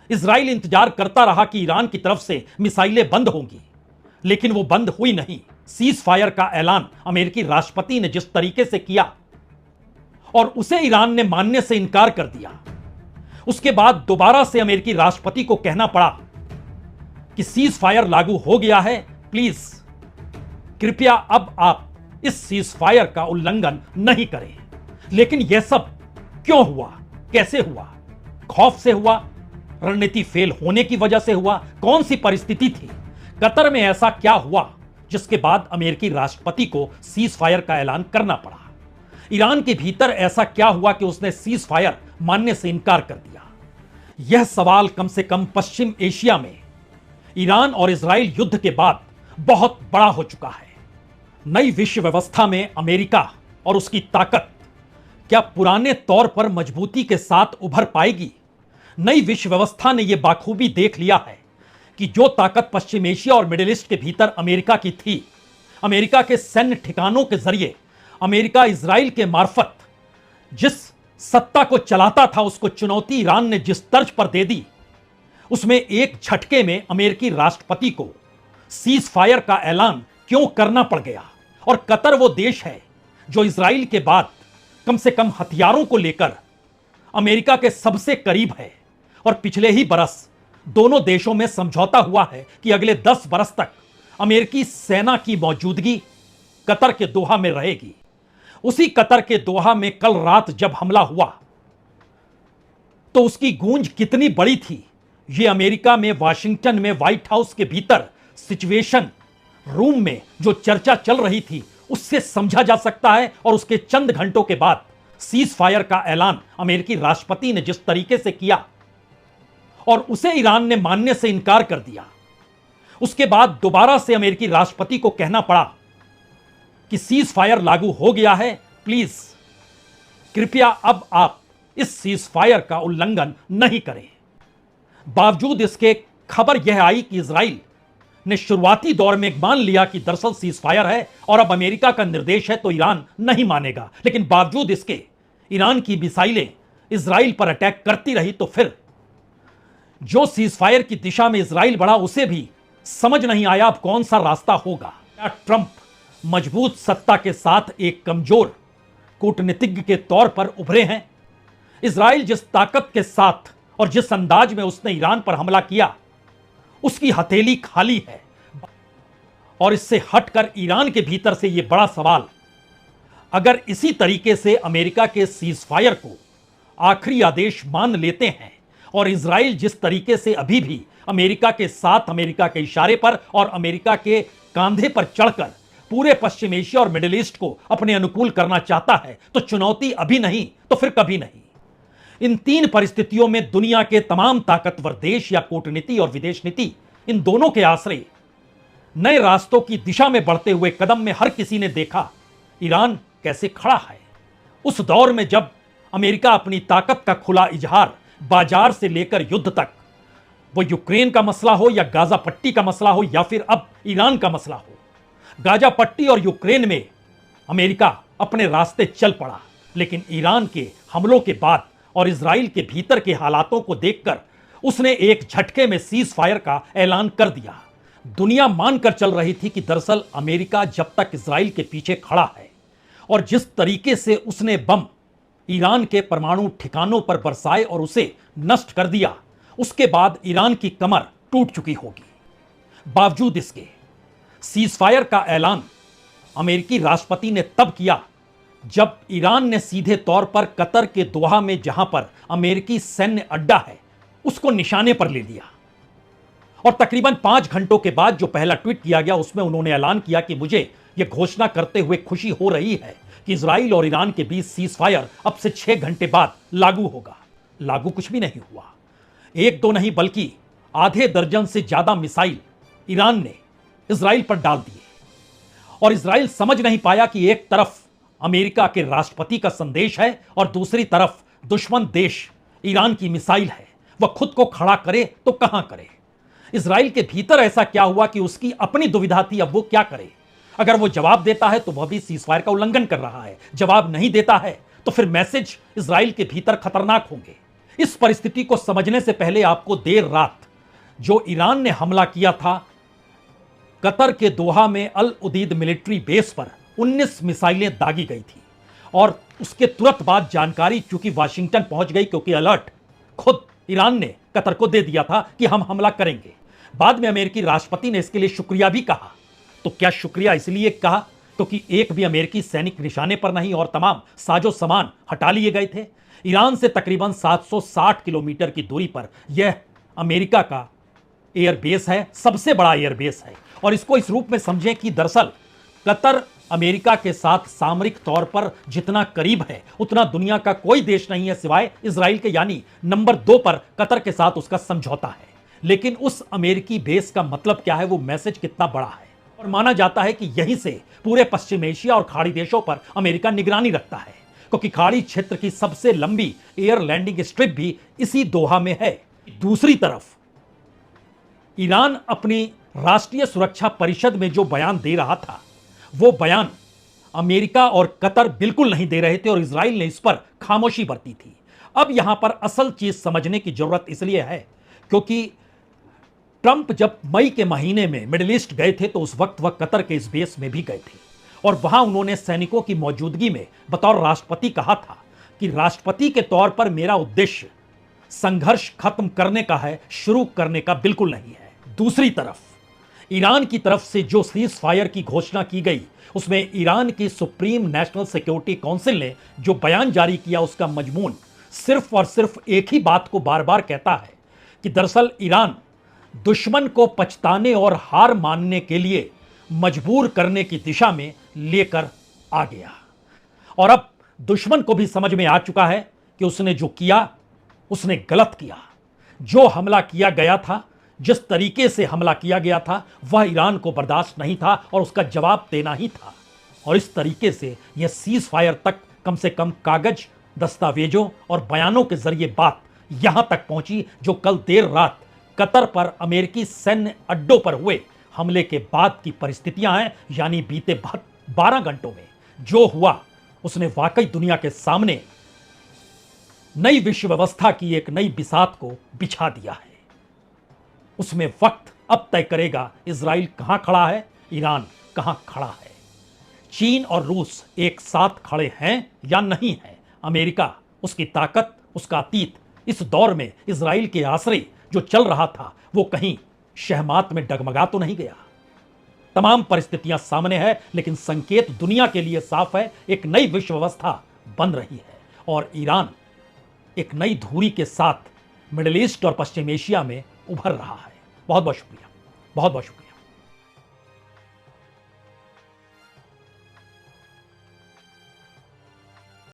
Israel इंतजार करता रहा कि ईरान की तरफ से मिसाइलें बंद होंगी, लेकिन वो बंद हुई नहीं। सीज फायर का ऐलान अमेरिकी राष्ट्रपति ने जिस तरीके से किया और उसे ईरान ने मानने से इनकार कर दिया, उसके बाद दोबारा से अमेरिकी राष्ट्रपति को कहना पड़ा कि सीज फायर लागू हो गया है, प्लीज कृपया अब आप इस सीज फायर का उल्लंघन नहीं करें। लेकिन यह सब क्यों हुआ, कैसे हुआ? खौफ से हुआ? रणनीति फेल होने की वजह से हुआ? कौन सी परिस्थिति थी? कतर में ऐसा क्या हुआ जिसके बाद अमेरिकी राष्ट्रपति को सीज फायर का ऐलान करना पड़ा? ईरान के भीतर ऐसा क्या हुआ कि उसने सीज फायर मानने से इनकार कर दिया? यह सवाल कम से कम पश्चिम एशिया में ईरान और इजराइल युद्ध के बाद बहुत बड़ा हो चुका है। नई विश्व व्यवस्था में अमेरिका और उसकी ताकत क्या पुराने तौर पर मजबूती के साथ उभर पाएगी? नई विश्व व्यवस्था ने यह बाखूबी देख लिया है कि जो ताकत पश्चिम एशिया और मिडिल ईस्ट के भीतर अमेरिका की थी, अमेरिका के सैन्य ठिकानों के जरिए अमेरिका इजराइल के मार्फत जिस सत्ता को चलाता था, उसको चुनौती ईरान ने जिस तर्ज पर दे दी, उसमें एक झटके में अमेरिकी राष्ट्रपति को सीज फायर का ऐलान क्यों करना पड़ गया? और कतर वो देश है जो इजराइल के बाद कम से कम हथियारों को लेकर अमेरिका के सबसे करीब है, और पिछले ही बरस दोनों देशों में समझौता हुआ है कि अगले 10 बरस तक अमेरिकी सेना की मौजूदगी कतर के दोहा में रहेगी। उसी कतर के दोहा में कल रात जब हमला हुआ तो उसकी गूंज कितनी बड़ी थी, यह अमेरिका में वाशिंगटन में व्हाइट हाउस के भीतर सिचुएशन रूम में जो चर्चा चल रही थी उससे समझा जा सकता है। और उसके चंद घंटों के बाद सीज फायर का ऐलान अमेरिकी राष्ट्रपति ने जिस तरीके से किया और उसे ईरान ने मानने से इनकार कर दिया, उसके बाद दोबारा से अमेरिकी राष्ट्रपति को कहना पड़ा कि सीज फायर लागू हो गया है, प्लीज कृपया अब आप इस सीज फायर का उल्लंघन नहीं करें। बावजूद इसके खबर यह आई कि इजराइल ने शुरुआती दौर में मान लिया कि दरअसल सीज फायर है और अब अमेरिका का निर्देश है तो ईरान नहीं मानेगा, लेकिन बावजूद इसके ईरान की मिसाइलें इजराइल पर अटैक करती रही। तो फिर जो सीज फायर की दिशा में इजराइल बढ़ा, उसे भी समझ नहीं आया अब कौन सा रास्ता होगा। क्या ट्रंप मजबूत सत्ता के साथ एक कमजोर कूटनीतिज्ञ के तौर पर उभरे हैं? इजराइल जिस ताकत के साथ और जिस अंदाज में उसने ईरान पर हमला किया, उसकी हथेली खाली है। और इससे हटकर ईरान के भीतर से यह बड़ा सवाल, अगर इसी तरीके से अमेरिका के सीज फायर को आखिरी आदेश मान लेते हैं और इजराइल जिस तरीके से अभी भी अमेरिका के साथ, अमेरिका के इशारे पर और अमेरिका के कांधे पर चढ़कर पूरे पश्चिम एशिया और मिडिल ईस्ट को अपने अनुकूल करना चाहता है, तो चुनौती अभी नहीं तो फिर कभी नहीं। इन तीन परिस्थितियों में दुनिया के तमाम ताकतवर देश या कूटनीति और विदेश नीति, इन दोनों के आश्रय नए रास्तों की दिशा में बढ़ते हुए कदम में हर किसी ने देखा ईरान कैसे खड़ा है। उस दौर में जब अमेरिका अपनी ताकत का खुला इजहार बाजार से लेकर युद्ध तक, वो यूक्रेन का मसला हो या गाजा पट्टी का मसला हो या फिर अब ईरान का मसला हो, गाजा पट्टी और यूक्रेन में अमेरिका अपने रास्ते चल पड़ा। लेकिन ईरान के हमलों के बाद और इजराइल के भीतर के हालातों को देखकर उसने एक झटके में सीज फायर का ऐलान कर दिया। दुनिया मानकर चल रही थी कि दरअसल अमेरिका जब तक इजराइल के पीछे खड़ा है और जिस तरीके से उसने बम ईरान के परमाणु ठिकानों पर बरसाए और उसे नष्ट कर दिया, उसके बाद ईरान की कमर टूट चुकी होगी। बावजूद इसके सीज फायर का ऐलान अमेरिकी राष्ट्रपति ने तब किया जब ईरान ने सीधे तौर पर कतर के दोहा में, जहां पर अमेरिकी सैन्य अड्डा है, उसको निशाने पर ले लिया। और तकरीबन 5 घंटों के बाद जो पहला ट्वीट किया गया, उसमें उन्होंने ऐलान किया कि मुझे यह घोषणा करते हुए खुशी हो रही है कि इजराइल और ईरान के बीच सीज फायर अब से 6 घंटे बाद लागू होगा। लागू कुछ भी नहीं हुआ। 1-2 नहीं बल्कि आधे दर्जन से ज्यादा मिसाइल ईरान ने इजराइल पर डाल दिए। और इजराइल समझ नहीं पाया कि एक तरफ अमेरिका के राष्ट्रपति का संदेश है और दूसरी तरफ दुश्मन देश ईरान की मिसाइल है। वह खुद को खड़ा करे तो कहां करे। इजराइल के भीतर ऐसा क्या हुआ कि उसकी अपनी दुविधा थी, अब वो क्या करे। अगर वो जवाब देता है तो वह भी सीजफायर का उल्लंघन कर रहा है, जवाब नहीं देता है तो फिर मैसेज इजराइल के भीतर खतरनाक होंगे। इस परिस्थिति को समझने से पहले आपको देर रात जो ईरान ने हमला किया था कतर के दोहा में अल उदीद मिलिट्री बेस पर 19 मिसाइलें दागी गई थी और उसके तुरंत बाद जानकारी चूंकि वाशिंगटन पहुंच गई, क्योंकि अलर्ट खुद ईरान ने कतर को दे दिया था कि हम हमला करेंगे। बाद में अमेरिकी राष्ट्रपति ने इसके लिए शुक्रिया भी कहा। तो क्या शुक्रिया इसलिए कहा क्योंकि एक भी अमेरिकी सैनिक निशाने पर नहीं और तमाम साजो सामान हटा लिए गए थे। ईरान से तकरीबन 760 किलोमीटर की दूरी पर यह अमेरिका का एयरबेस है, सबसे बड़ा एयरबेस है। और इसको इस रूप में समझें कि दरअसल कतर अमेरिका के साथ सामरिक तौर पर जितना करीब है उतना दुनिया का कोई देश नहीं है सिवाय इजराइल के, यानी नंबर 2 पर कतर के साथ उसका समझौता है। लेकिन उस अमेरिकी बेस का मतलब क्या है, वो मैसेज कितना बड़ा है। और माना जाता है कि यहीं से पूरे पश्चिम एशिया और खाड़ी देशों पर अमेरिका निगरानी रखता है, क्योंकि खाड़ी क्षेत्र की सबसे लंबी एयर लैंडिंग स्ट्रिप भी इसी दोहा में है। दूसरी तरफ ईरान अपनी राष्ट्रीय सुरक्षा परिषद में जो बयान दे रहा था वो बयान अमेरिका और कतर बिल्कुल नहीं दे रहे थे और इजराइल ने इस पर खामोशी बरती थी। अब यहां पर असल चीज समझने की जरूरत इसलिए है क्योंकि ट्रंप जब मई के महीने में मिडिल ईस्ट गए थे तो उस वक्त वह कतर के इस बेस में भी गए थे और वहां उन्होंने सैनिकों की मौजूदगी में बतौर राष्ट्रपति कहा था कि राष्ट्रपति के तौर पर मेरा उद्देश्य संघर्ष खत्म करने का है, शुरू करने का बिल्कुल नहीं है। दूसरी तरफ ईरान की तरफ से जो सीज फायर की घोषणा की गई उसमें ईरान की सुप्रीम नेशनल सिक्योरिटी काउंसिल ने जो बयान जारी किया उसका मजमून सिर्फ और सिर्फ एक ही बात को बार बार कहता है कि दरअसल ईरान दुश्मन को पछताने और हार मानने के लिए मजबूर करने की दिशा में लेकर आ गया। और अब दुश्मन को भी समझ में आ चुका है कि उसने जो किया उसने गलत किया। जो हमला किया गया था, जिस तरीके से हमला किया गया था वह ईरान को बर्दाश्त नहीं था और उसका जवाब देना ही था। और इस तरीके से यह सीज फायर तक कम से कम कागज, दस्तावेजों और बयानों के जरिए बात यहां तक पहुंची जो कल देर रात कतर पर अमेरिकी सैन्य अड्डों पर हुए हमले के बाद की परिस्थितियां हैं। यानी बीते 12 घंटों में जो हुआ उसने वाकई दुनिया के सामने नई विश्व व्यवस्था की एक नई बिसात को बिछा दिया है। उसमें वक्त अब तय करेगा इजराइल कहां खड़ा है, ईरान कहां खड़ा है। चीन और रूस एक साथ खड़े हैं या नहीं है। अमेरिका, उसकी ताकत, उसका अतीत, इस दौर में इजराइल के आश्रय जो चल रहा था वो कहीं शहमात में डगमगा तो नहीं गया। तमाम परिस्थितियां सामने है लेकिन संकेत दुनिया के लिए साफ है, एक नई विश्व व्यवस्था बन रही है और ईरान एक नई धुरी के साथ मिडिल ईस्ट और पश्चिम एशिया में उभर रहा है। बहुत बहुत शुक्रिया, बहुत बहुत शुक्रिया।